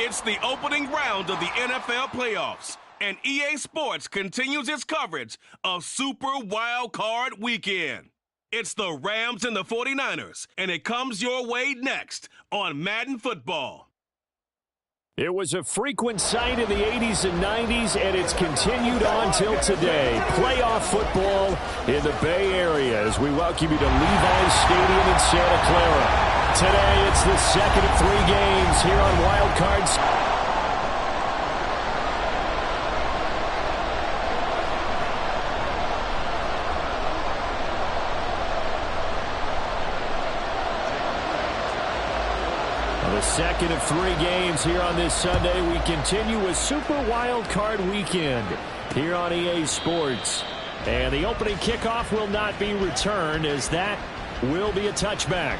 It's the opening round of the NFL playoffs, and EA Sports continues its coverage of Super Wild Card Weekend. It's the Rams and the 49ers, and it comes your way next on Madden Football. It was a frequent sight in the 80s and 90s, and it's continued on till today. Playoff football in the Bay Area as we welcome you to Levi's Stadium in Santa Clara. Today, it's the second of 3 games here on Wild Cards. The second of 3 games here on this Sunday. We continue with Super Wild Card Weekend here on EA Sports. And the opening kickoff will not be returned, as that will be a touchback.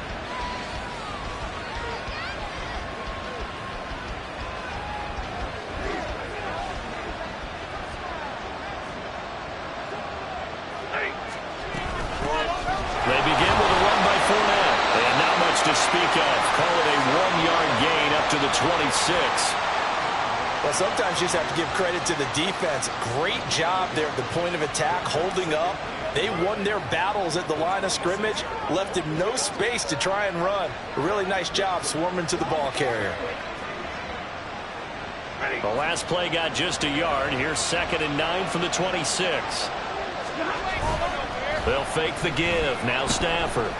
They begin with a run by Fournette, and not much to speak of. Call it a 1-yard gain up to the 26. Well, sometimes you just have to give credit to the defense. Great job there at the point of attack, holding up. They won their battles at the line of scrimmage, left him no space to try and run. A really nice job swarming to the ball carrier. The last play got just a yard. Here's 2nd and 9 from the 26. They'll fake the give. Now Stafford.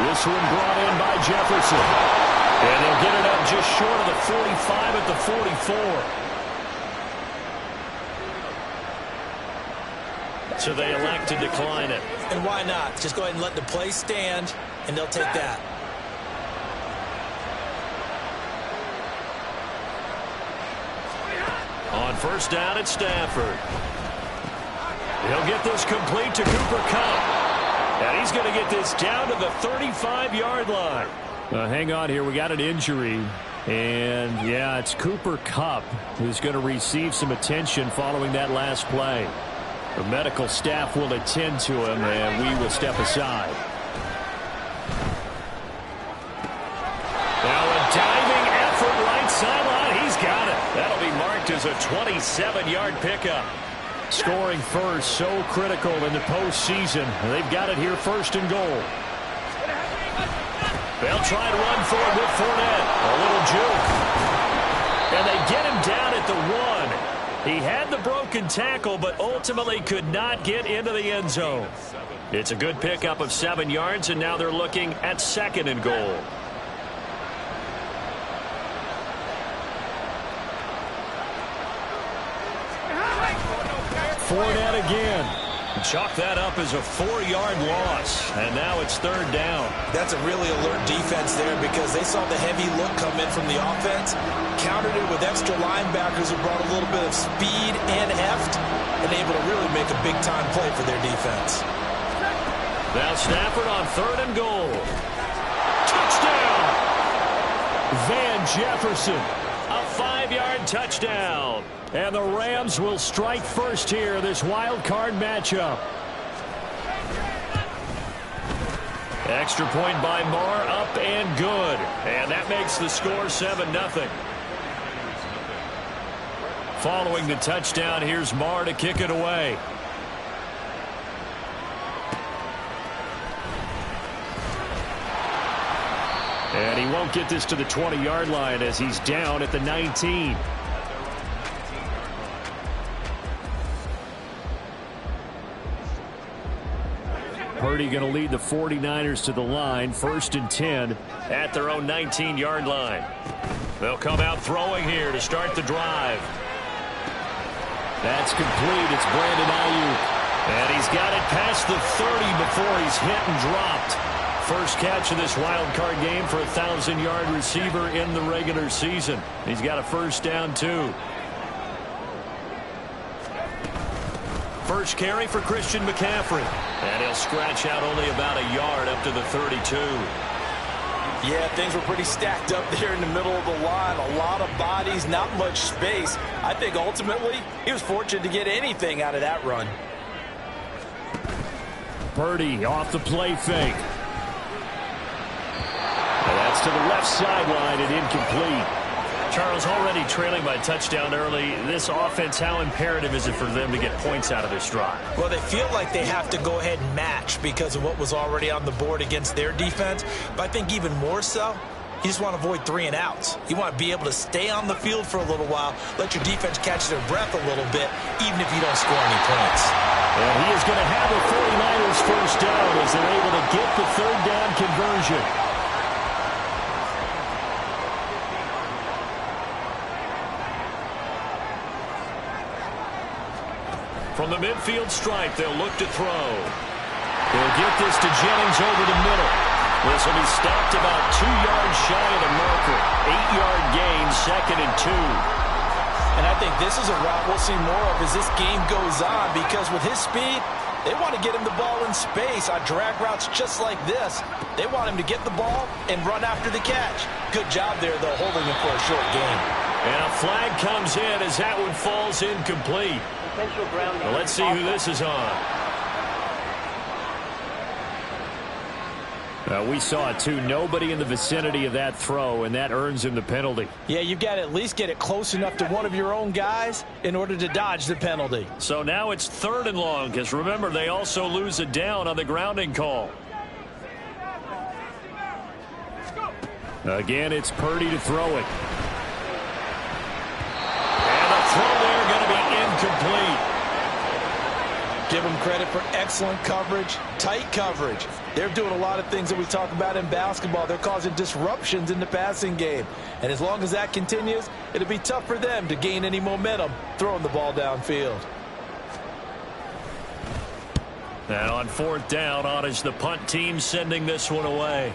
This one brought in by Jefferson. And they'll get it up just short of the 45 at the 44. So they elect to decline it. And why not? Just go ahead and let the play stand, and they'll take that. On first down, it's Stafford. He'll get this complete to Cooper Kupp. And he's going to get this down to the 35-yard line. Hang on here. We got an injury. And, yeah, it's Cooper Kupp who's going to receive some attention following that last play. The medical staff will attend to him, and we will step aside. Now a diving effort right sideline. He's got it. That'll be marked as a 27-yard pickup. Scoring first, so critical in the postseason. They've got it here, 1st and goal. They'll try to run for it with Fournette. A little juke. And they get him down at the 1. He had the broken tackle, but ultimately could not get into the end zone. It's a good pickup of 7 yards, and now they're looking at 2nd and goal. Fournette again. Chalk that up as a 4-yard loss, and now it's 3rd down. That's a really alert defense there because they saw the heavy look come in from the offense, countered it with extra linebackers who brought a little bit of speed and heft, and able to really make a big-time play for their defense. Now Stafford on 3rd and goal. Touchdown! Van Jefferson, a 5-yard touchdown. And the Rams will strike first here, this wild card matchup. Extra point by Marr, up and good. And that makes the score 7-0. Following the touchdown, here's Marr to kick it away. And he won't get this to the 20-yard line as he's down at the 19. Purdy going to lead the 49ers to the line, 1st and 10 at their own 19-yard line. They'll come out throwing here to start the drive. That's complete. It's Brandon Ayuk. And he's got it past the 30 before he's hit and dropped. First catch of this wild card game for a 1,000-yard receiver in the regular season. He's got a first down, too. First carry for Christian McCaffrey. And he'll scratch out only about a yard up to the 32. Yeah, things were pretty stacked up there in the middle of the line. A lot of bodies, not much space. I think ultimately he was fortunate to get anything out of that run. Purdy off the play fake. And that's to the left sideline and incomplete. Charles, already trailing by touchdown early. This offense, how imperative is it for them to get points out of this drive? Well, they feel like they have to go ahead and match because of what was already on the board against their defense. But I think even more so, you just want to avoid 3 and outs. You want to be able to stay on the field for a little while, let your defense catch their breath a little bit, even if you don't score any points. And he is going to have a 49ers first down as they're able to get the 3rd down conversion. From the midfield stripe, they'll look to throw. They'll get this to Jennings over the middle. This will be stopped about 2 yards shy of the marker. 8-yard gain, 2nd and 2. And I think this is a route we'll see more of as this game goes on, because with his speed, they want to get him the ball in space on drag routes just like this. They want him to get the ball and run after the catch. Good job there, though, holding him for a short gain. And a flag comes in as that one falls incomplete. Well, let's see who this is on. We saw it, too. Nobody in the vicinity of that throw, and that earns him the penalty. Yeah, you've got to at least get it close enough to one of your own guys in order to dodge the penalty. So now it's 3rd and long, because remember, they also lose a down on the grounding call. Again, it's Purdy to throw it. And the throw there going to be incomplete. Give them credit for excellent coverage, tight coverage. They're doing a lot of things that we talk about in basketball. They're causing disruptions in the passing game. And as long as that continues, it'll be tough for them to gain any momentum throwing the ball downfield. And on 4th down, on is the punt team sending this one away.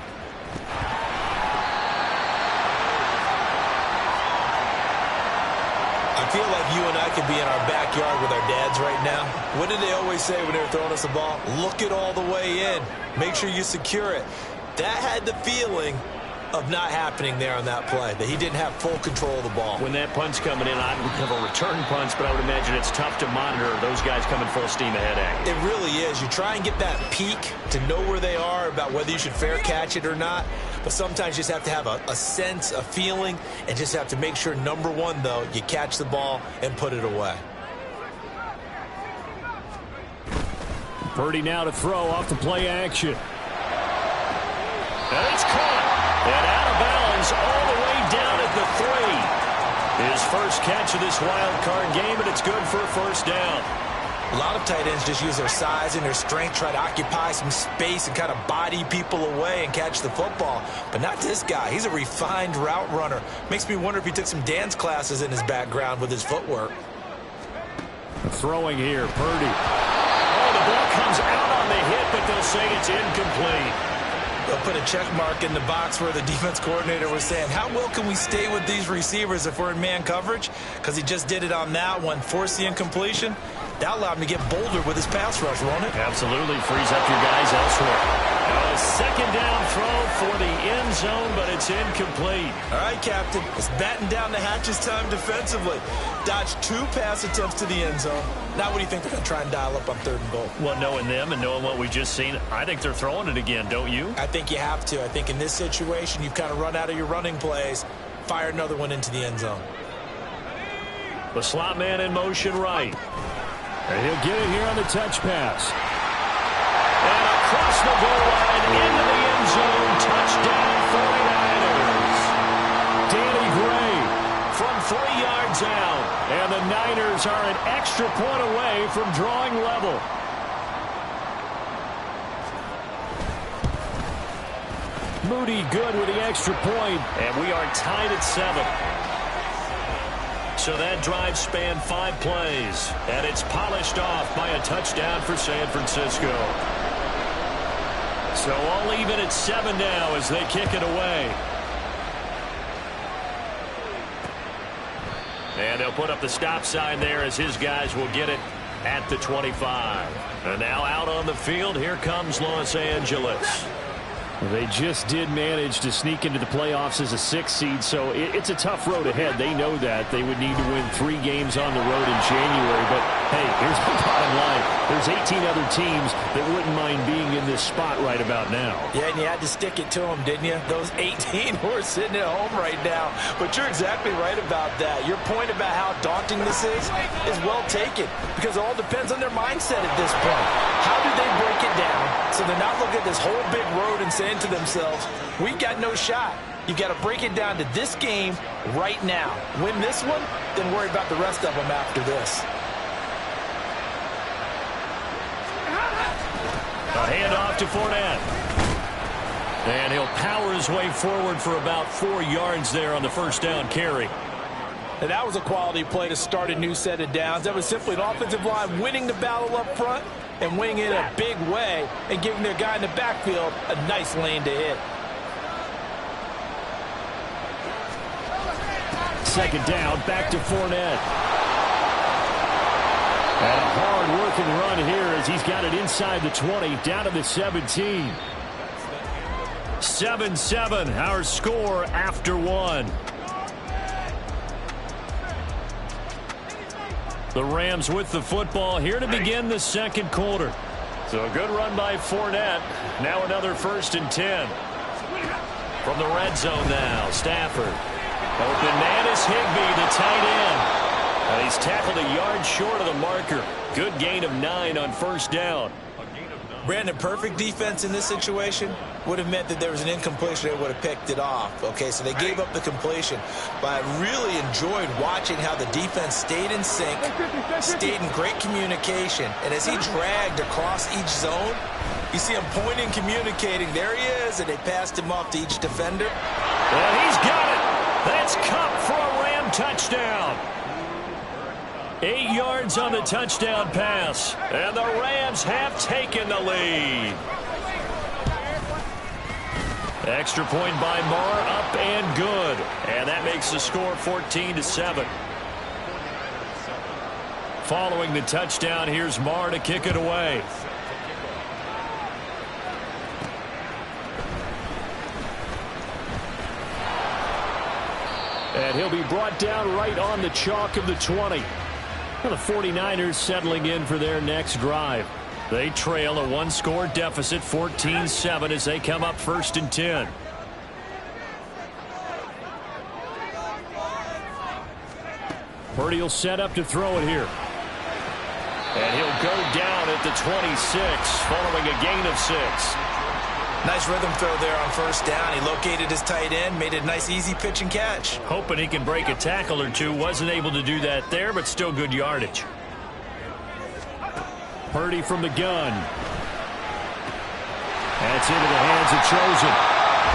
I feel like you and I could be in our backyard with our dads right now. What did they always say when they were throwing us a ball? Look it all the way in. Make sure you secure it. That had the feeling of not happening there on that play, that he didn't have full control of the ball. When that punt's coming in, I would have a return punch, but I would imagine it's tough to monitor those guys coming full steam ahead at you. It really is. You try and get that peek to know where they are, about whether you should fair catch it or not. But sometimes you just have to have a sense, a feeling, and just have to make sure, number one, though, you catch the ball and put it away. Purdy now to throw off the play action. And it's caught. And out of bounds all the way down at the 3. His first catch of this wild card game, and it's good for a first down. A lot of tight ends just use their size and their strength, try to occupy some space and kind of body people away and catch the football. But not this guy. He's a refined route runner. Makes me wonder if he took some dance classes in his background with his footwork. Throwing here, Purdy. Oh, the ball comes out on the hit, but they'll say it's incomplete. They'll put a check mark in the box where the defense coordinator was saying, how well can we stay with these receivers if we're in man coverage? Because he just did it on that one, forced the incompletion. That allowed him to get bolder with his pass rush, won't it? Absolutely. Frees up your guys elsewhere. A 2nd down throw for the end zone, but it's incomplete. All right, Captain. It's batten down the hatches time defensively. Dodged 2 pass attempts to the end zone. Now what do you think they're going to try and dial up on 3rd and goal? Well, knowing them and knowing what we've just seen, I think they're throwing it again, don't you? I think you have to. I think in this situation, you've kind of run out of your running plays. Fire another one into the end zone. The slot man in motion right. And he'll get it here on the touch pass. And across the goal line into the end zone. Touchdown 49ers. Danny Gray from 3 yards out. And the Niners are an extra point away from drawing level. Moody good with the extra point. And we are tied at 7. So that drive spanned 5 plays, and it's polished off by a touchdown for San Francisco. So all even at 7 now as they kick it away. And they'll put up the stop sign there as his guys will get it at the 25. And now out on the field, here comes Los Angeles. They just did manage to sneak into the playoffs as a 6th seed, so it's a tough road ahead. They know that. They would need to win 3 games on the road in January. But, hey, here's the bottom line. There's 18 other teams that wouldn't mind being in this spot right about now. Yeah, and you had to stick it to them, didn't you? Those 18 who are sitting at home right now. But you're exactly right about that. Your point about how daunting this is well taken, because it all depends on their mindset at this point. How do they break it down so they're not looking at this whole big road and saying to themselves, we got no shot. You got to break it down to this game right now. Win this one, then worry about the rest of them after this. A handoff to Fournette. And he'll power his way forward for about 4 yards there on the first down carry. And that was a quality play to start a new set of downs. That was simply an offensive line winning the battle up front and winning it in a big way and giving their guy in the backfield a nice lane to hit. Second down, back to Fournette. And a hard-working run here as he's got it inside the 20, down to the 17. 7-7, our score after 1. The Rams with the football here to begin the second quarter. So a good run by Fournette. Now another 1st and 10. From the red zone now, Stafford. Open man is Higbee, the tight end. And he's tackled a yard short of the marker. Good gain of 9 on first down. Brandon, perfect defense in this situation would have meant that there was an incompletion. They would have picked it off. Okay, so they gave up the completion. But I really enjoyed watching how the defense stayed in sync, stayed in great communication. And as he dragged across each zone, you see him pointing, communicating. There he is, and they passed him off to each defender. And he's got it. That's Kupp for a Ram touchdown. 8 yards on the touchdown pass. And the Rams have taken the lead. Extra point by Marr, up and good. And that makes the score 14-7. Following the touchdown, here's Marr to kick it away. And he'll be brought down right on the chalk of the 20. Well, the 49ers settling in for their next drive. They trail a 1-score deficit, 14-7, as they come up 1st and 10. Purdy will set up to throw it here. And he'll go down at the 26, following a gain of 6. Nice rhythm throw there on first down. He located his tight end, made it a nice easy pitch and catch. Hoping he can break a tackle or two. Wasn't able to do that there, but still good yardage. Purdy from the gun. That's into the hands of Chosen.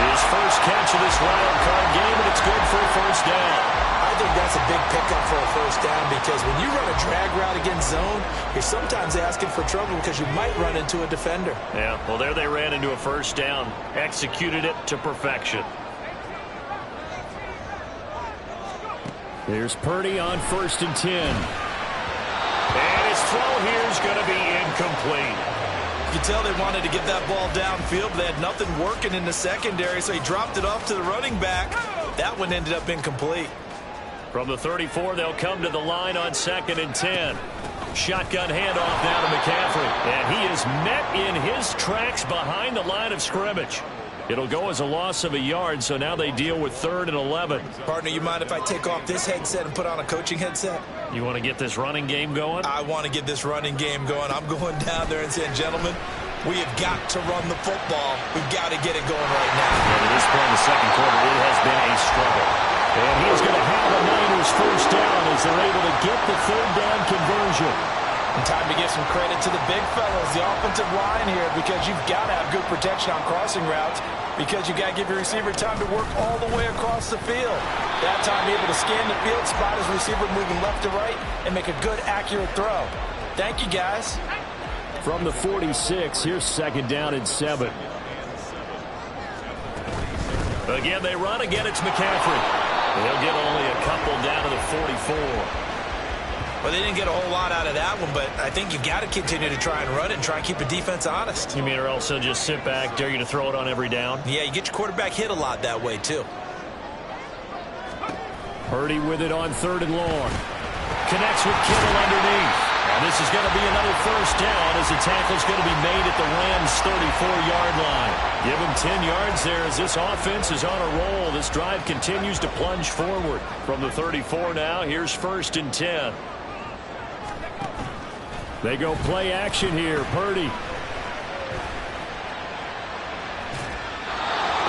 His first catch of this wild card game, and it's good for a first down. I think that's a big pickup for a first down, because when you run a drag route against zone, you're sometimes asking for trouble because you might run into a defender. Yeah, well, there they ran into a first down. Executed it to perfection. Here's Purdy on 1st and 10. And his throw here is going to be incomplete. You can tell they wanted to get that ball downfield, but they had nothing working in the secondary, so he dropped it off to the running back. That one ended up incomplete. From the 34, they'll come to the line on 2nd and 10. Shotgun handoff now to McCaffrey. And he is met in his tracks behind the line of scrimmage. It'll go as a loss of a yard, so now they deal with 3rd and 11. Partner, you mind if I take off this headset and put on a coaching headset? You want to get this running game going? I want to get this running game going. I'm going down there and saying, gentlemen, we have got to run the football. We've got to get it going right now. And at this point in the second quarter, it has been a struggle. And he's going to have the Niners first down as they're able to get the 3rd down conversion. And time to give some credit to the big fellas, the offensive line here, because you've got to have good protection on crossing routes, because you've got to give your receiver time to work all the way across the field. That time, be able to scan the field, spot his receiver moving left to right, and make a good, accurate throw. Thank you, guys. From the 46, here's 2nd down and 7. Again, they run. Again, it's McCaffrey. They'll get only a couple down to the 44. Well, they didn't get a whole lot out of that one, but I think you got to continue to try and run it and try and keep the defense honest. You mean or else they'll just sit back, dare you to throw it on every down? Yeah, you get your quarterback hit a lot that way, too. Purdy with it on 3rd and long. Connects with Kittle underneath. And this is going to be another first down as the tackle's going to be made at the Rams' 34-yard line. Give him 10 yards there as this offense is on a roll. This drive continues to plunge forward. From the 34 now, here's 1st and 10. They go play action here. Purdy.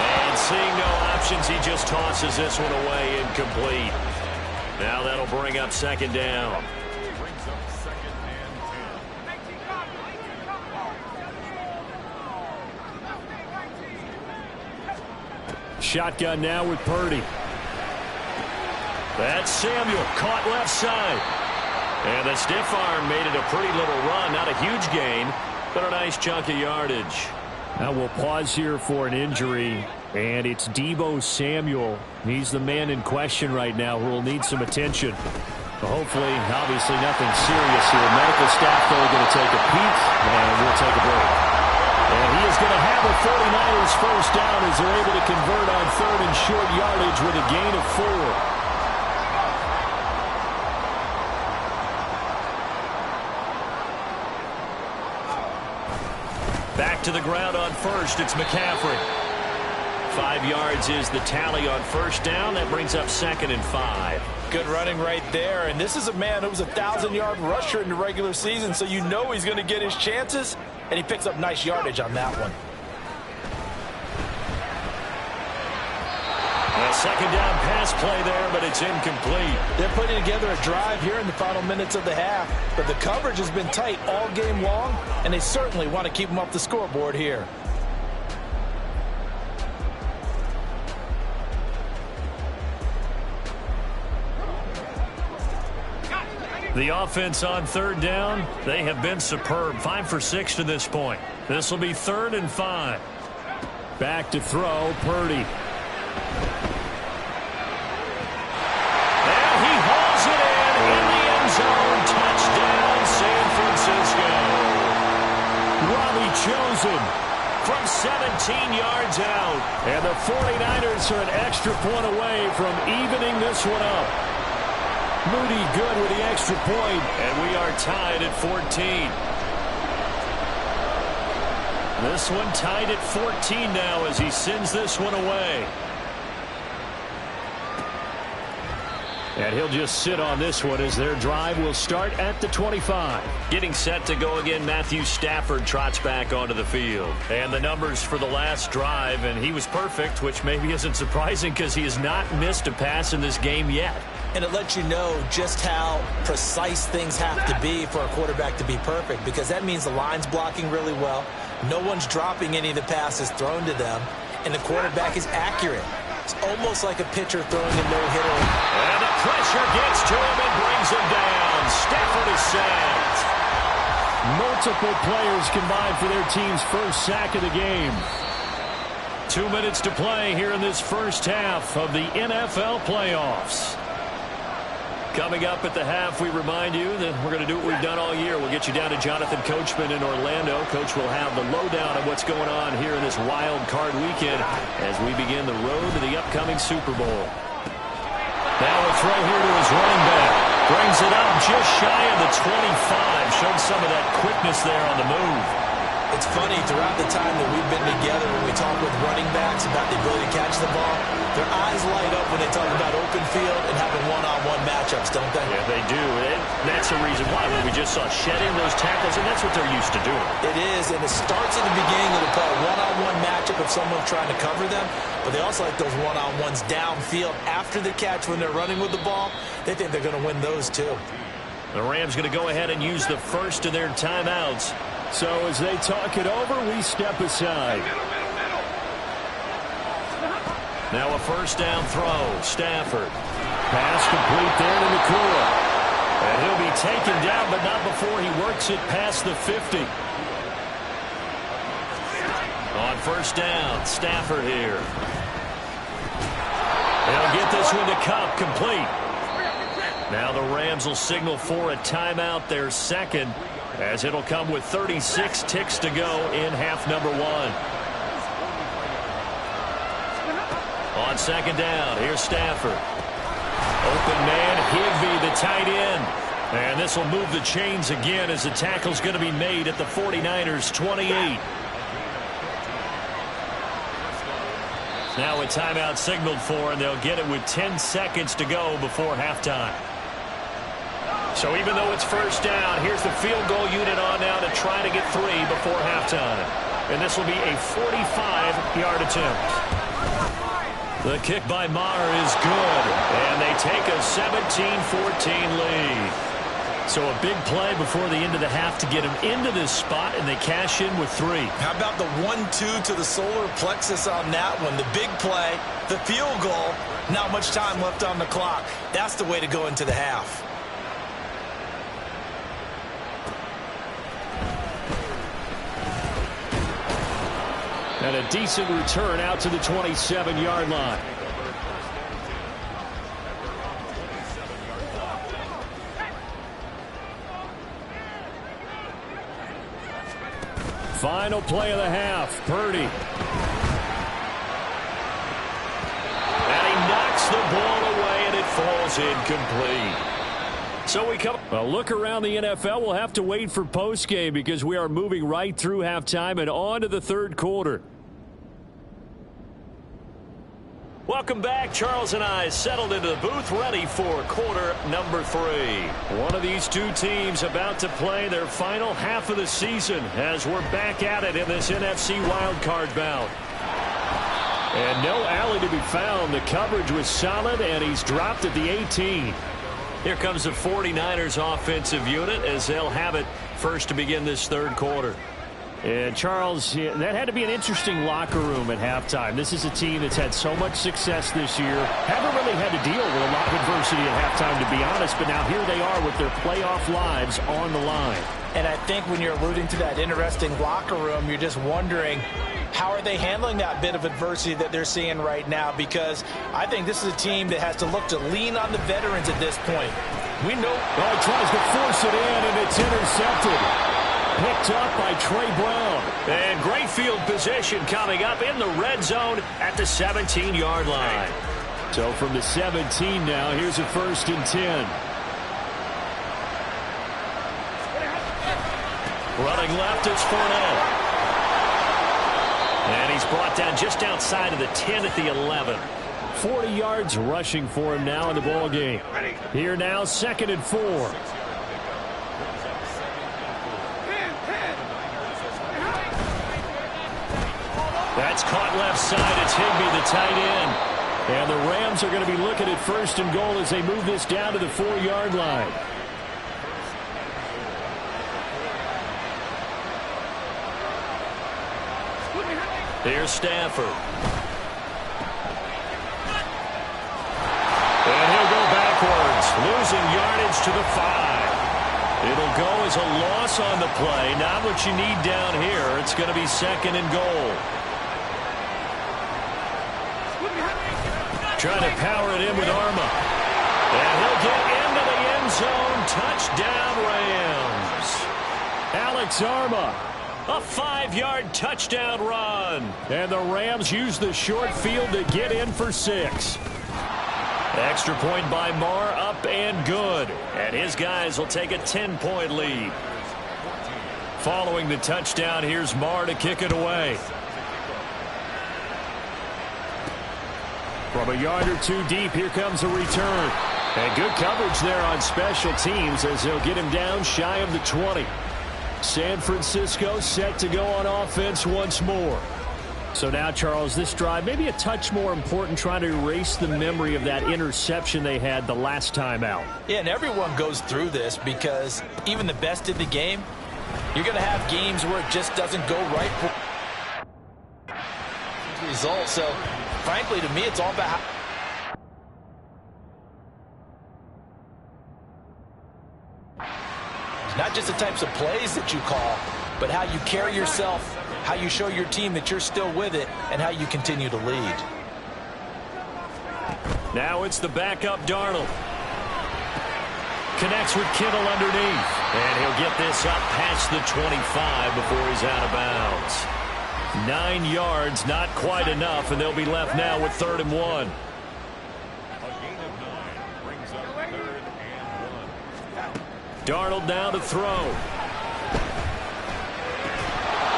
And seeing no options, he just tosses this one away incomplete. Now that'll bring up 2nd down. Shotgun now with Purdy. That's Samuel, caught left side. And the stiff arm made it a pretty little run. Not a huge gain, but a nice chunk of yardage. Now we'll pause here for an injury, and it's Deebo Samuel. He's the man in question right now who will need some attention. Hopefully, obviously nothing serious here. Medical staff, though, are going to take a peek, and we'll take a break. And he is going to have a 49ers first down as they're able to convert on 3rd and short yardage with a gain of 4. Back to the ground on 1st. It's McCaffrey. 5 yards is the tally on 1st down. That brings up 2nd and 5. Good running right there. And this is a man who was a 1,000-yard rusher in the regular season, so you know he's going to get his chances. And he picks up nice yardage on that one. A 2nd down pass play there, but it's incomplete. They're putting together a drive here in the final minutes of the half, but the coverage has been tight all game long, and they certainly want to keep them off the scoreboard here. The offense on 3rd down, they have been superb. 5 for 6 to this point. This will be 3rd and 5. Back to throw, Purdy. And he hauls it in the end zone. Touchdown, San Francisco. Robbie Chosen from 17 yards out. And the 49ers are an extra point away from evening this one up. Moody good with the extra point, and we are tied at 14. This one tied at 14 now as he sends this one away. And he'll just sit on this one as their drive will start at the 25. Getting set to go again, Matthew Stafford trots back onto the field. And the numbers for the last drive, and he was perfect, which maybe isn't surprising because he has not missed a pass in this game yet. And it lets you know just how precise things have to be for a quarterback to be perfect, because that means the line's blocking really well. No one's dropping any of the passes thrown to them, and the quarterback is accurate. It's almost like a pitcher throwing a no-hitter. And the pressure gets to him and brings him down. Stafford is sacked. Multiple players combined for their team's first sack of the game. 2 minutes to play here in this first half of the NFL playoffs. Coming up at the half, we remind you that we're going to do what we've done all year. We'll get you down to Jonathan Coachman in Orlando. Coach will have the lowdown of what's going on here in this wild card weekend as we begin the road to the upcoming Super Bowl. Now a throw here to his running back. Brings it up just shy of the 25. Showed some of that quickness there on the move. It's funny, throughout the time that we've been together, when we talk with running backs about the ability to catch the ball, their eyes light up when they talk about open field and having one-on-one matchups, don't they? Yeah, they do. And that's the reason why. When we just saw shedding those tackles, and that's what they're used to doing. It is, and it starts at the beginning of the play, one-on-one matchup if someone's trying to cover them, but they also like those one-on-ones downfield after the catch when they're running with the ball. They think they're going to win those, too. The Rams going to go ahead and use the first of their timeouts. So as they talk it over, we step aside. Now a first down throw. Stafford. Pass complete there to Nakua. And he'll be taken down, but not before he works it past the 50. On first down, Stafford here. He'll get this one to Kupp, complete. Now the Rams will signal for a timeout, their second, as it'll come with 36 ticks to go in half number one. On second down, here's Stafford. Open man, Higbee, the tight end. And this will move the chains again as the tackle's going to be made at the 49ers' 28. Now a timeout signaled for, and they'll get it with 10 seconds to go before halftime. So even though it's first down, here's the field goal unit on now to try to get 3 before halftime. And this will be a 45-yard attempt. The kick by Maher is good, and they take a 17-14 lead. So a big play before the end of the half to get him into this spot, and they cash in with 3. How about the 1-2 to the solar plexus on that one? The big play, the field goal, not much time left on the clock. That's the way to go into the half. And a decent return out to the 27-yard line. Final play of the half, Purdy. And he knocks the ball away, and it falls incomplete. So we come. A look around the NFL. We'll have to wait for postgame because we are moving right through halftime and on to the third quarter. Welcome back. Charles and I settled into the booth ready for quarter number 3. One of these two teams about to play their final half of the season as we're back at it in this NFC wildcard bout. And no alley to be found. The coverage was solid, and he's dropped at the 18. Here comes the 49ers offensive unit as they'll have it first to begin this third quarter. And Charles, that had to be an interesting locker room at halftime. This is a team that's had so much success this year. Haven't really had to deal with a lot of adversity at halftime, to be honest, but now here they are with their playoff lives on the line. And I think when you're alluding to that interesting locker room, you're just wondering, how are they handling that bit of adversity that they're seeing right now? Because I think this is a team that has to look to lean on the veterans at this point. We know. Oh, he tries to force it in, and it's intercepted. Picked up by Trey Brown. And great field position coming up in the red zone at the 17-yard line. So from the 17 now, here's a 1st and 10. Running left, it's Fournette. And he's brought down just outside of the 10 at the 11. 40 yards rushing for him now in the ball game. Here now, 2nd and 4. That's caught left side. It's Higbee, the tight end. And the Rams are going to be looking at 1st and goal as they move this down to the 4-yard line. Here's Stafford. And he'll go backwards, losing yardage to the 5. It'll go as a loss on the play. Not what you need down here. It's going to be 2nd and goal. Trying to power it in with Arma. And he'll get into the end zone. Touchdown, Rams. Alex Arma. A 5-yard touchdown run. And the Rams use the short field to get in for 6. Extra point by Maher, up and good. And his guys will take a 10-point lead. Following the touchdown, here's Maher to kick it away. From a yard or two deep, here comes a return. And good coverage there on special teams as they'll get him down shy of the 20. San Francisco set to go on offense once more. So now, Charles, this drive maybe a touch more important, trying to erase the memory of that interception they had the last time out. Yeah, and everyone goes through this because even the best in the game, you're going to have games where it just doesn't go right for the result. So, frankly, to me, it's all about not just the types of plays that you call, but how you carry yourself, how you show your team that you're still with it, and how you continue to lead. Now it's the backup Darnold. Connects with Kittle underneath. And he'll get this up past the 25 before he's out of bounds. 9 yards, not quite enough, and they'll be left now with 3rd and 1. Darnold now to throw.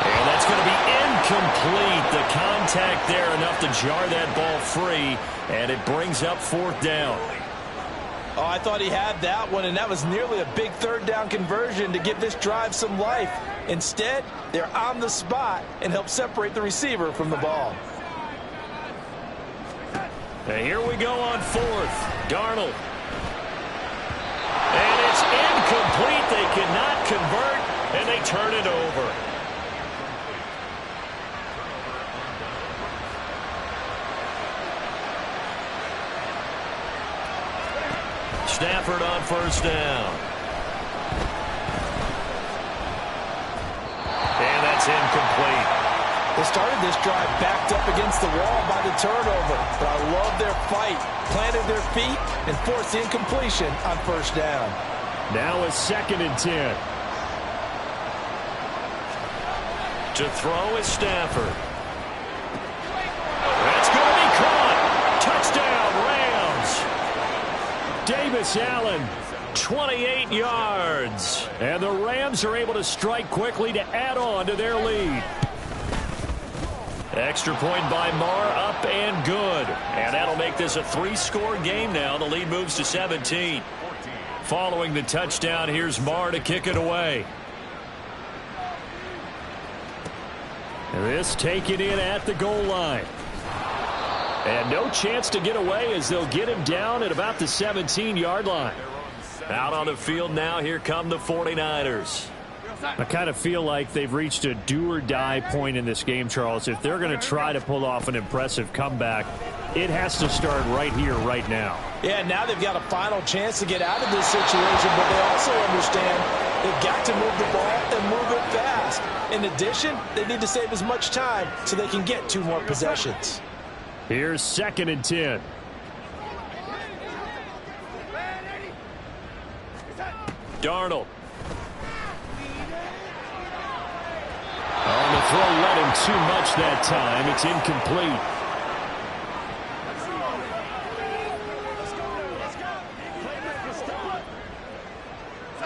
And that's going to be incomplete. The contact there enough to jar that ball free, and it brings up 4th down. Oh, I thought he had that one, and that was nearly a big 3rd down conversion to give this drive some life. Instead, they're on the spot and help separate the receiver from the ball. And here we go on 4th. Darnold. And it's incomplete. They cannot convert, and they turn it over. Stafford on 1st down. And that's incomplete. They started this drive backed up against the wall by the turnover, but I love their fight. Planted their feet and forced the incompletion on 1st down. Now a 2nd and 10. To throw is Stafford. That's going to be caught. Touchdown, Rams. Davis Allen, 28 yards. And the Rams are able to strike quickly to add on to their lead. Extra point by Marr, up and good. And that'll make this a 3-score game now. The lead moves to 17. Following the touchdown, here's Marr to kick it away. This taken in at the goal line. And no chance to get away as they'll get him down at about the 17-yard line. Out on the field now, here come the 49ers. I kind of feel like they've reached a do-or-die point in this game, Charles. If they're going to try to pull off an impressive comeback, it has to start right here, right now. Yeah, now they've got a final chance to get out of this situation, but they also understand they've got to move the ball and move it fast. In addition, they need to save as much time so they can get 2 more possessions. Here's 2nd and 10. Darnold. On the throw, led him too much that time. It's incomplete.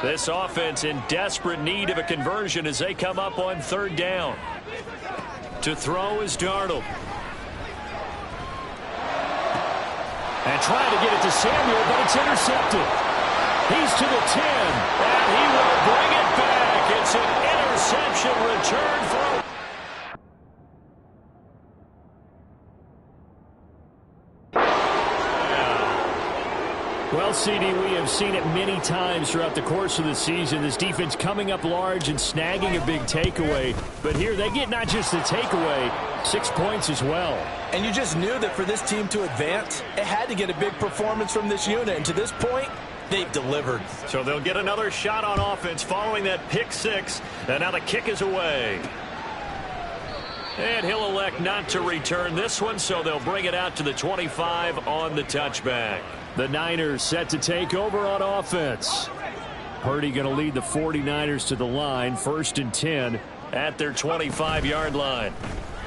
This offense in desperate need of a conversion as they come up on 3rd down. To throw is Darnold. And trying to get it to Samuel, but it's intercepted. He's to the 10, and he will bring it back. It's an interception return for... Well, CD, we have seen it many times throughout the course of the season. This defense coming up large and snagging a big takeaway. But here they get not just the takeaway, 6 points as well. And you just knew that for this team to advance, it had to get a big performance from this unit. And to this point, they've delivered. So they'll get another shot on offense following that pick 6. And now the kick is away. And he'll elect not to return this one, so they'll bring it out to the 25 on the touchback. The Niners set to take over on offense. Purdy going to lead the 49ers to the line, 1st and 10 at their 25-yard line.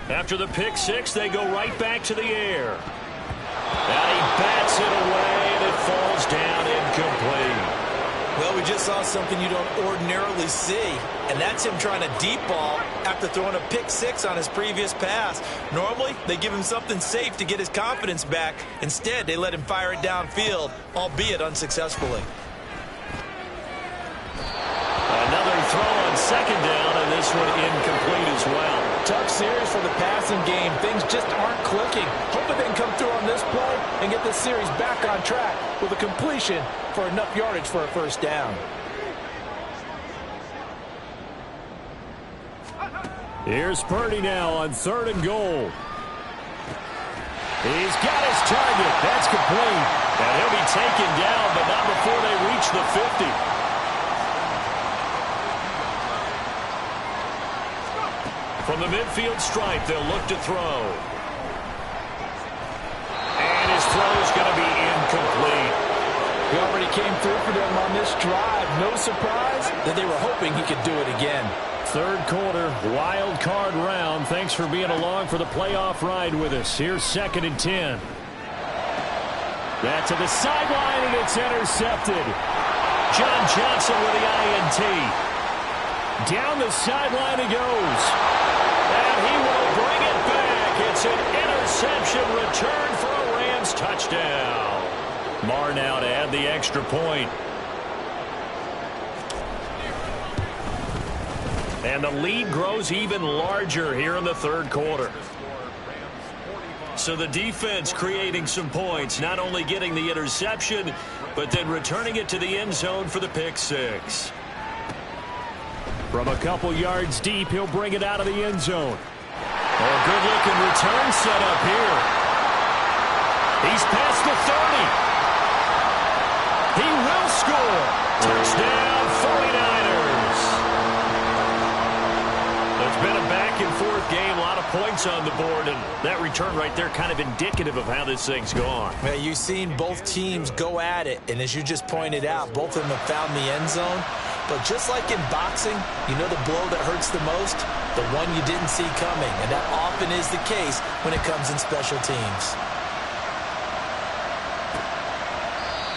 After the pick 6, they go right back to the air. And he bats it away, and it falls down incomplete. Well, we just saw something you don't ordinarily see, and that's him trying to deep ball after throwing a pick 6 on his previous pass. Normally, they give him something safe to get his confidence back. Instead, they let him fire it downfield, albeit unsuccessfully. Another throw on 2nd down, and this one incomplete as well. Tough series for the passing game. Things just aren't clicking. Hoping they can come through on this play and get this series back on track with a completion for enough yardage for a 1st down. Here's Purdy now on 3rd and goal. He's got his target. That's complete. And he'll be taken down, but not before they reach the 50. From the midfield stripe, they'll look to throw. And his throw is going to be incomplete. He already came through for them on this drive. No surprise that they were hoping he could do it again. Third quarter, wild card round. Thanks for being along for the playoff ride with us. Here's 2nd and 10. That to the sideline, and it's intercepted. John Johnson with the INT. Down the sideline he goes. And he will bring it back. It's an interception return for a Rams touchdown. Marr now to add the extra point. And the lead grows even larger here in the third quarter. So the defense creating some points, not only getting the interception, but then returning it to the end zone for the pick six. From a couple yards deep, he'll bring it out of the end zone. Oh, good-looking return set up here. He's past the 30. He will score. Touchdown, 49ers. It's been a back-and-forth game, a lot of points on the board, and that return right there kind of indicative of how this thing's gone. Man, you've seen both teams go at it, and as you just pointed out, both of them have found the end zone. But just like in boxing, you know the blow that hurts the most? The one you didn't see coming, and that often is the case when it comes in special teams.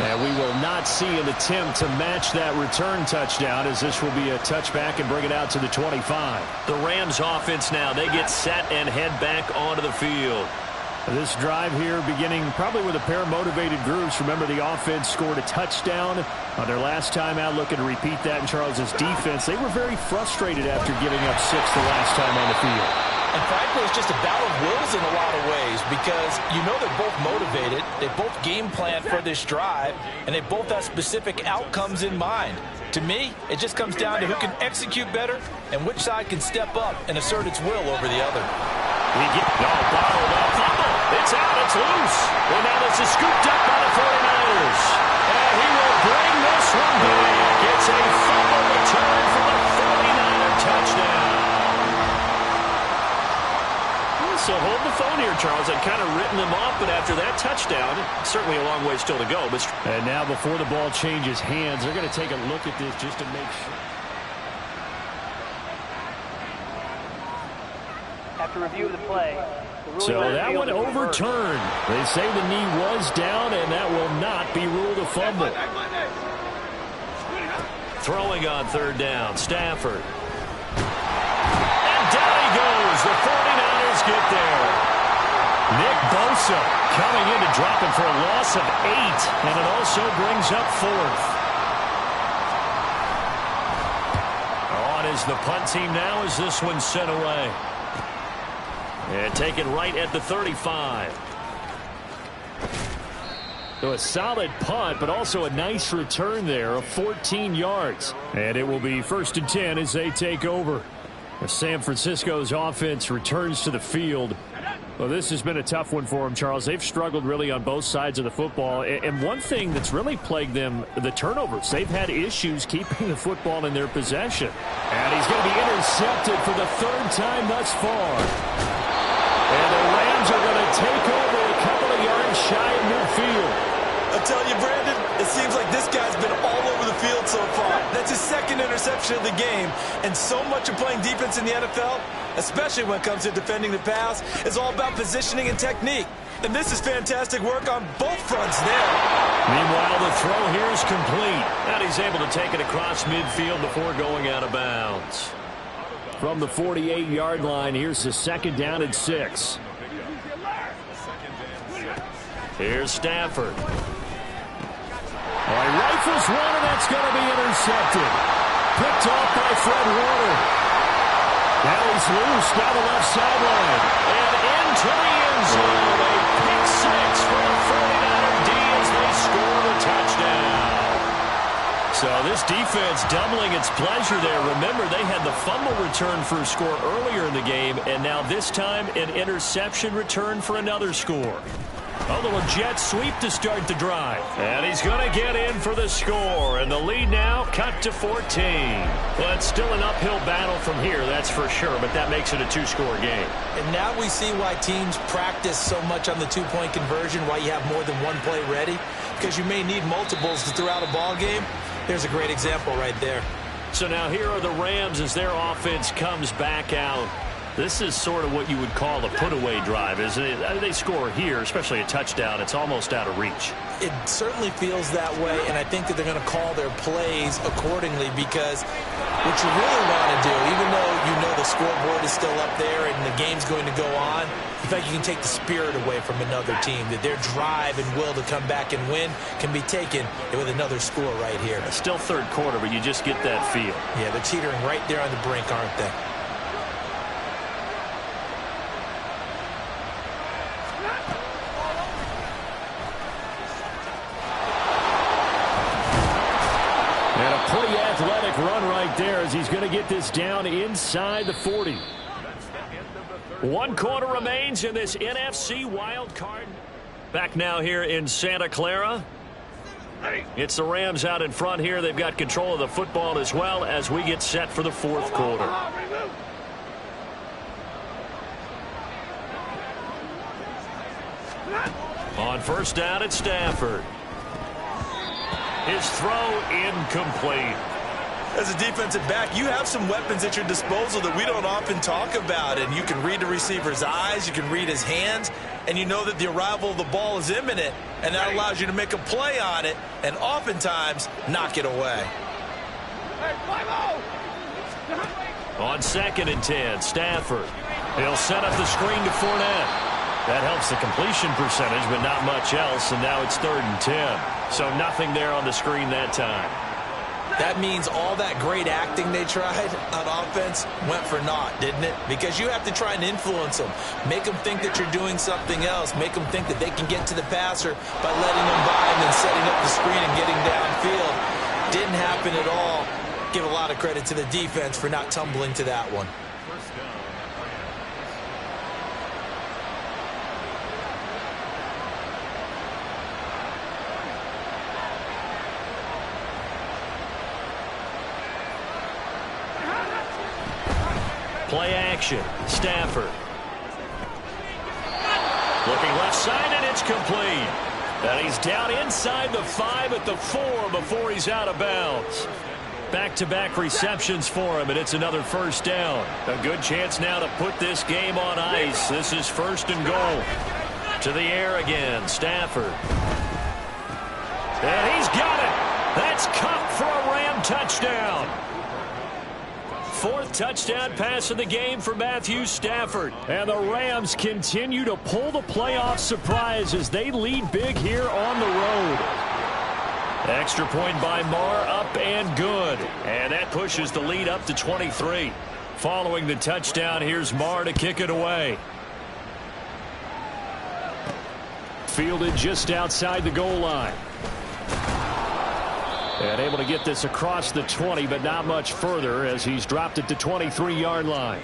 And we will not see an attempt to match that return touchdown, as this will be a touchback and bring it out to the 25. The Rams offense now, they get set and head back onto the field. This drive here beginning probably with a pair of motivated groups. Remember, the offense scored a touchdown on their last time out. Looking to repeat that in Charles's defense. They were very frustrated after giving up 6 the last time on the field. And frankly, it's just a battle of wills in a lot of ways because you know they're both motivated. They both game plan for this drive, and they both have specific outcomes in mind. To me, it just comes down to who can execute better and which side can step up and assert its will over the other. Bottled up. It's out. It's loose. And now this is scooped up by the 49ers. And he will bring this one back. It's a fumble return for the 49er touchdown. So hold the phone here, Charles. I'd kind of written them off, but after that touchdown, certainly a long way still to go. And now before the ball changes hands, they're going to take a look at this just to make sure. After review of the play. So that one overturned. They say the knee was down, and that will not be ruled a fumble. Throwing on third down, Stafford. And down he goes. The 49ers get there. Nick Bosa coming in to drop him for a loss of 8, and it also brings up 4th. On is the punt team now as this one's sent away. And taken right at the 35. So a solid punt, but also a nice return there of 14 yards. And it will be 1st and 10 as they take over. San Francisco's offense returns to the field. Well, this has been a tough one for them, Charles. They've struggled really on both sides of the football. And one thing that's really plagued them, the turnovers. They've had issues keeping the football in their possession. And he's going to be intercepted for the 3rd time thus far. And the Rams are going to take over a couple of yards shy of midfield. I tell you, Brandon, it seems like this guy's been all over the field so far. That's his 2nd interception of the game. And so much of playing defense in the NFL, especially when it comes to defending the pass, is all about positioning and technique. And this is fantastic work on both fronts there. Meanwhile, the throw here is complete. And he's able to take it across midfield before going out of bounds. From the 48-yard line, here's the 2nd down and 6. Here's Stafford. All right, rifles one, and that's going to be intercepted. Picked off by Fred Warner. Now he's loose down the left sideline. And into the end zone. A pick 6 for the 49er D as they score the touchdown. So this defense doubling its pleasure there. Remember, they had the fumble return for a score earlier in the game, and now this time an interception return for another score. A little jet sweep to start the drive. And he's going to get in for the score. And the lead now cut to 14. Well, it's still an uphill battle from here, that's for sure, but that makes it a 2-score game. And now we see why teams practice so much on the 2-point conversion, why you have more than one play ready. because you may need multiples to throw out a ball game. There's a great example right there. So now here are the Rams as their offense comes back out. This is sort of what you would call a put-away drive, isn't it? They score here, especially a touchdown. It's almost out of reach. It certainly feels that way, and I think that they're going to call their plays accordingly, because what you really want to do, even though you know the scoreboard is still up there and the game's going to go on, in fact, you can take the spirit away from another team, that their drive and will to come back and win can be taken with another score right here. It's still third quarter, but you just get that feel. Yeah, they're teetering right there on the brink, aren't they? And a pretty athletic run right there as he's going to get this down inside the 40. 1 quarter remains in this NFC wild card. Back now here in Santa Clara. It's the Rams out in front here. They've got control of the football as well as we get set for the fourth quarter. On first down, it's Stafford. His throw incomplete. As a defensive back, you have some weapons at your disposal that we don't often talk about, and you can read the receiver's eyes, you can read his hands, and you know that the arrival of the ball is imminent, and that allows you to make a play on it and oftentimes knock it away. On 2nd and 10, Stafford. He'll set up the screen to Fournette. That helps the completion percentage, but not much else, and now it's 3rd and 10. So nothing there on the screen that time. That means all that great acting they tried on offense went for naught, didn't it? Because you have to try and influence them. Make them think that you're doing something else. Make them think that they can get to the passer by letting them by and then setting up the screen and getting downfield. Didn't happen at all. Give a lot of credit to the defense for not tumbling to that one. Play action. Stafford. Looking left side, and it's complete. And he's down inside the 5 at the 4 before he's out of bounds. Back-to-back receptions for him, and it's another first down. A good chance now to put this game on ice. This is 1st and goal. To the air again. Stafford. And he's got it. That's caught for a Ram touchdown. 4th touchdown pass of the game for Matthew Stafford. And the Rams continue to pull the playoff surprise as they lead big here on the road. Extra point by Marr, up and good. And that pushes the lead up to 23. Following the touchdown, here's Marr to kick it away. Fielded just outside the goal line. And able to get this across the 20, but not much further as he's dropped it to 23-yard line.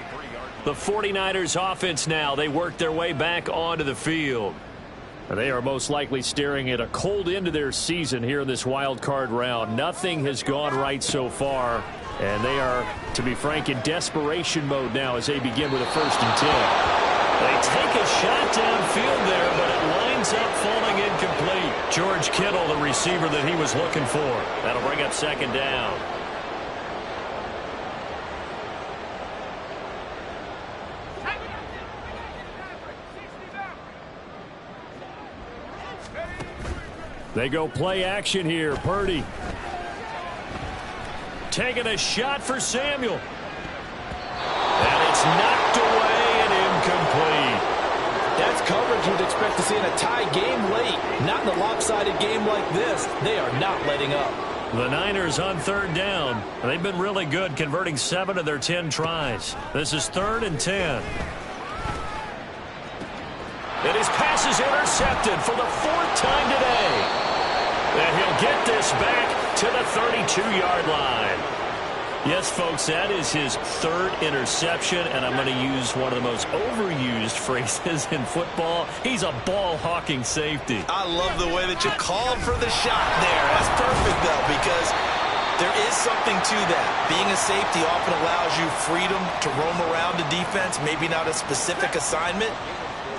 The 49ers offense now, they work their way back onto the field. They are most likely staring at a cold end to their season here in this wild card round. Nothing has gone right so far, and they are, to be frank, in desperation mode now as they begin with a 1st and 10. They take a shot downfield there, but it lines up falling incomplete. George Kittle, the receiver that he was looking for. That'll bring up 2nd down. They go play action here. Purdy. Taking a shot for Samuel. And it's knocked away and incomplete. That's coverage you'd expect to see in a tie game late. Not in a lopsided game like this. They are not letting up. The Niners on 3rd down. They've been really good, converting 7 of their 10 tries. This is 3rd and 10. And his pass is intercepted for the 4th time today. And he'll get this back to the 32-yard line. Yes, folks, that is his 3rd interception, and I'm going to use one of the most overused phrases in football. He's a ball-hawking safety. I love the way that you called for the shot there. That's perfect, though, because there is something to that. Being a safety often allows you freedom to roam around the defense, maybe not a specific assignment.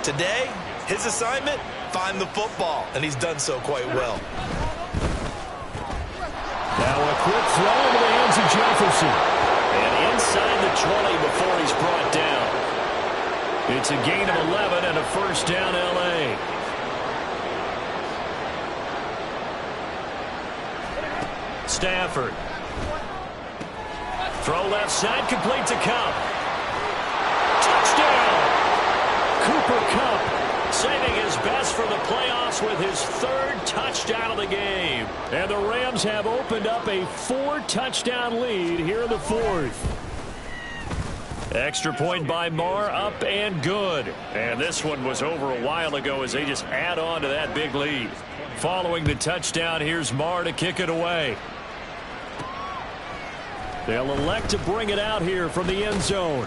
Today, his assignment, find the football, and he's done so quite well. Now a quick throw into the hands of Jefferson. And inside the 20 before he's brought down. It's a gain of 11 and a first down, L.A. Stafford. Throw left side, complete to Kupp. Touchdown! Cooper Kupp saving his best for the playoffs with his third touchdown of the game. And the Rams have opened up a 4-touchdown lead here in the fourth. Extra point by Marr, up and good. And this one was over a while ago as they just add on to that big lead. Following the touchdown, here's Marr to kick it away. They'll elect to bring it out here from the end zone.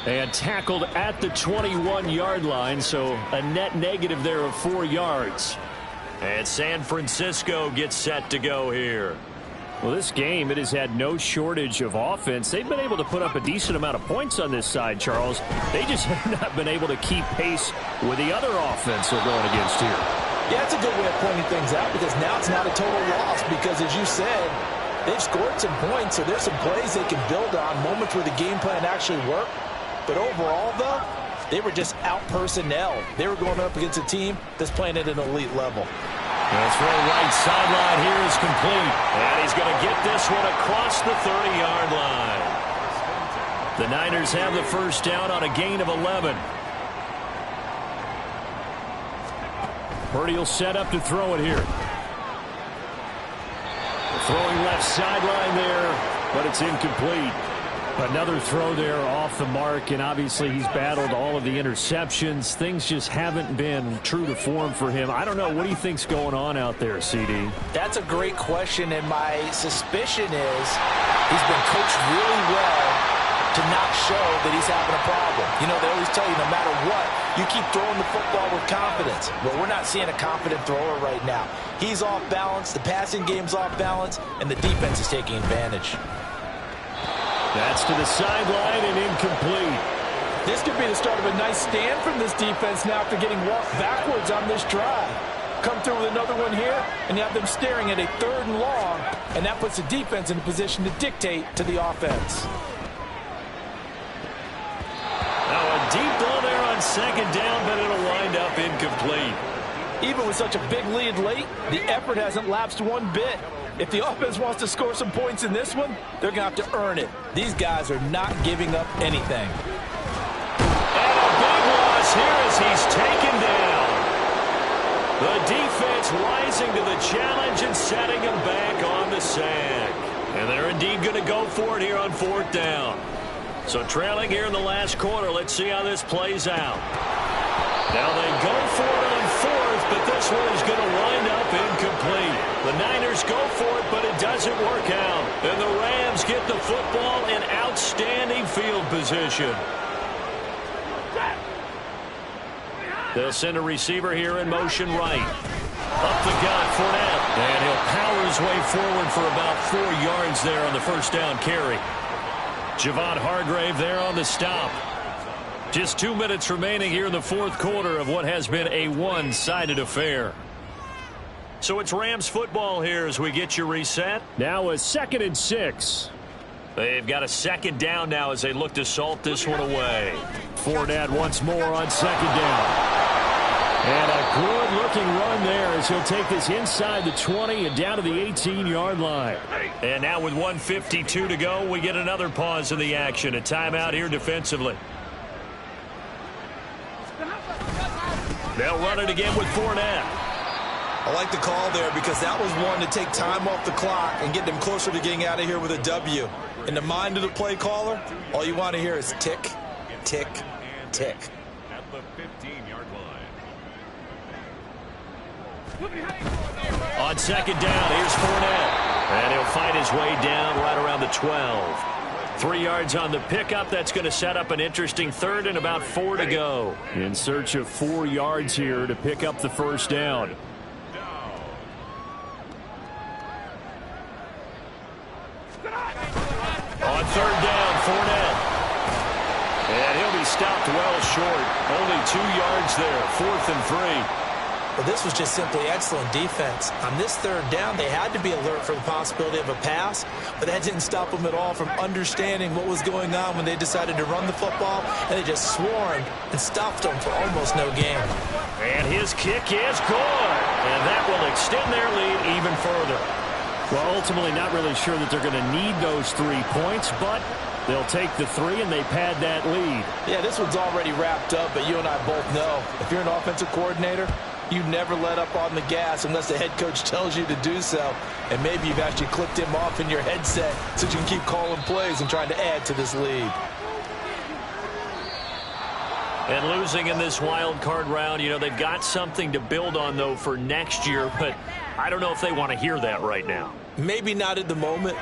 And tackled at the 21-yard line, so a net negative there of 4 yards. And San Francisco gets set to go here. Well, this game, it has had no shortage of offense. They've been able to put up a decent amount of points on this side, Charles. They just have not been able to keep pace with the other offense they're going against here. Yeah, it's a good way of pointing things out because now it's not a total loss because, as you said, they've scored some points, so there's some plays they can build on, moments where the game plan actually worked. But overall, though, they were just out-personnel. They were going up against a team that's playing at an elite level. That's right, right sideline here is complete. And he's going to get this one across the 30-yard line. The Niners have the first down on a gain of 11. Purdy will set up to throw it here. Throwing left sideline there, but it's incomplete. Another throw there off the mark, and obviously he's battled all of the interceptions. Things just haven't been true to form for him. I don't know. What do you think's going on out there, CD? That's a great question, and my suspicion is he's been coached really well to not show that he's having a problem. You know, they always tell you no matter what, you keep throwing the football with confidence. But we're not seeing a confident thrower right now. He's off balance, the passing game's off balance, and the defense is taking advantage. That's to the sideline and incomplete. This could be the start of a nice stand from this defense now after getting walked backwards on this drive. Come through with another one here, and you have them staring at a 3rd and long, and that puts the defense in a position to dictate to the offense. Now a deep ball there on 2nd down, but it'll wind up incomplete. Even with such a big lead late, the effort hasn't lapsed one bit. If the offense wants to score some points in this one, they're going to have to earn it. These guys are not giving up anything. And a big loss here as he's taken down. The defense rising to the challenge and setting him back on the sack. And they're indeed going to go for it here on 4th down. So trailing here in the last quarter, let's see how this plays out. Now they go for it on 4th, but this one is going to wind up incomplete. The Niners go for it, but it doesn't work out. And the Rams get the football in outstanding field position. They'll send a receiver here in motion right. Up the gut, Fournette. And he'll power his way forward for about 4 yards there on the first down carry. Javon Hargrave there on the stop. Just 2 minutes remaining here in the 4th quarter of what has been a one-sided affair. So it's Rams football here as we get you reset. Now a 2nd and 6. They've got a 2nd down now as they look to salt this one away. Fournette once more on 2nd down. And a good-looking run there as he'll take this inside the 20 and down to the 18-yard line. And now with 1:52 to go, we get another pause in the action. A timeout here defensively. They'll run it again with Fournette. I like the call there because that was one to take time off the clock and get them closer to getting out of here with a W. In the mind of the play caller, all you want to hear is tick, tick, tick. At the 15-yard line. On 2nd down, here's Fournette. And he'll fight his way down right around the 12. 3 yards on the pickup. That's going to set up an interesting 3rd and about 4 to go. In search of 4 yards here to pick up the first down. On 3rd down, Fournette. And he'll be stopped well short. Only 2 yards there. 4th and 3. Well, this was just simply excellent defense. On this third down, they had to be alert for the possibility of a pass, but that didn't stop them at all from understanding what was going on when they decided to run the football, and they just swarmed and stopped them for almost no gain. And his kick is good, and that will extend their lead even further. Well, ultimately not really sure that they're going to need those 3 points, but they'll take the 3 and they pad that lead. Yeah, this one's already wrapped up, but you and I both know if you're an offensive coordinator, you never let up on the gas unless the head coach tells you to do so. And maybe you've actually clicked him off in your headset so you can keep calling plays and trying to add to this lead. And losing in this wild card round, you know, they've got something to build on, though, for next year. But I don't know if they want to hear that right now. Maybe not at the moment,